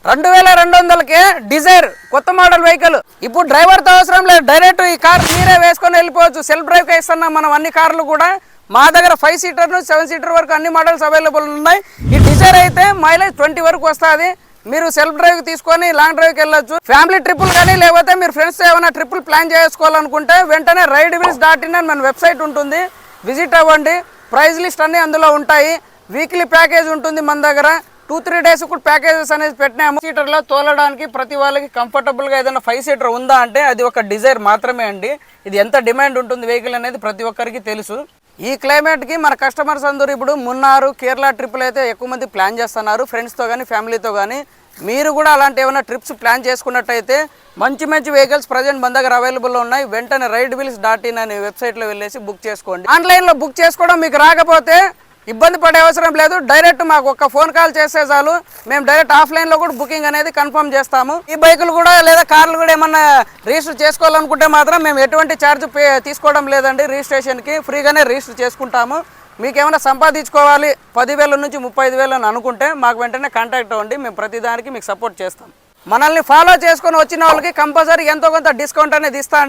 2200కే Dzire కొత్త model vehicle. ఇప్పుడు డ్రైవర్తో అవసరం లేదు, డైరెక్ట్ ఈ కార్ మీరే వేసుకొని వెళ్ళిపోవచ్చు. సెల్ఫ్ డ్రైవ్ కే ఇస్తున్నాం మనం అన్ని కార్లు కూడా. మా దగ్గర 5 సీటర్ 7 సీటర్ వరకు అన్ని మోడల్స్ అవైలబుల్ ఉన్నాయి. ఈ డిజైర్ అయితే మైలేజ్ 20 వరకు వస్తుంది. మీరు సెల్ఫ్ డ్రైవ్ తీసుకొని లాంగ్ డ్రైవ్కి వెళ్ళొచ్చు. ఫ్యామిలీ ట్రిప్పులు కానీ లేకపోతే మీరు ఫ్రెండ్స్ ఏమైనా ట్రిప్పులు ప్లాన్ చేసుకోవాలనుకుంటే వెంటనే ridewheels.in అని మన వెబ్సైట్ ఉంటుంది, విజిట్ అవ్వండి. ప్రైజ్ లిస్ట్ అన్నీ అందులో ఉంటాయి. వీక్లీ ప్యాకేజ్ ఉంటుంది మన దగ్గర. 2-3 డేస్ కూడా ప్యాకేజెస్ అనేది పెట్టినాము. సీటర్లో తోలడానికి ప్రతి వాళ్ళకి కంఫర్టబుల్గా ఏదైనా 5 సీటర్ ఉందా అంటే అది ఒక డిజైర్ మాత్రమే అండి. ఇది ఎంత డిమాండ్ ఉంటుంది వెహికల్ అనేది ప్రతి ఒక్కరికి తెలుసు. ఈ క్లైమేట్కి మన కస్టమర్స్ అందరూ ఇప్పుడు మున్నారు, కేరళ ట్రిప్పులు అయితే ఎక్కువ మంది ప్లాన్ చేస్తున్నారు ఫ్రెండ్స్తో కానీ ఫ్యామిలీతో కానీ. మీరు కూడా అలాంటి ఏమైనా ట్రిప్స్ ప్లాన్ చేసుకున్నట్టయితే మంచి మంచి వెహికల్స్ ప్రజెంట్ మన దగ్గర అవైలబుల్లో ఉన్నాయి. వెంటనే ridewheels.in అనే వెబ్సైట్లో వెళ్ళేసి బుక్ చేసుకోండి. ఆన్లైన్లో బుక్ చేసుకోవడం మీకు రాకపోతే ఇబ్బంది పడే అవసరం లేదు. డైరెక్ట్ మాకు ఒక ఫోన్ కాల్ చేస్తే చాలు, మేము డైరెక్ట్ ఆఫ్లైన్లో కూడా బుకింగ్ అనేది కన్ఫర్మ్ చేస్తాము. ఈ బైకులు కూడా లేదా కార్లు కూడా ఏమన్నా రిజిస్టర్ చేసుకోవాలనుకుంటే మాత్రం మేము ఎటువంటి ఛార్జ్ తీసుకోవడం లేదండి. రిజిస్ట్రేషన్కి ఫ్రీగానే రిజిస్టర్ చేసుకుంటాము. మీకు ఏమైనా సంపాదించుకోవాలి 10,000 నుంచి 35,000 అని అనుకుంటే మాకు వెంటనే కాంటాక్ట్ అవ్వండి, మేము ప్రతిదానికి మీకు సపోర్ట్ చేస్తాం. మనల్ని ఫాలో చేసుకొని వచ్చిన వాళ్ళకి కంపల్సరీ ఎంతో కొంత డిస్కౌంట్ అనేది ఇస్తాం.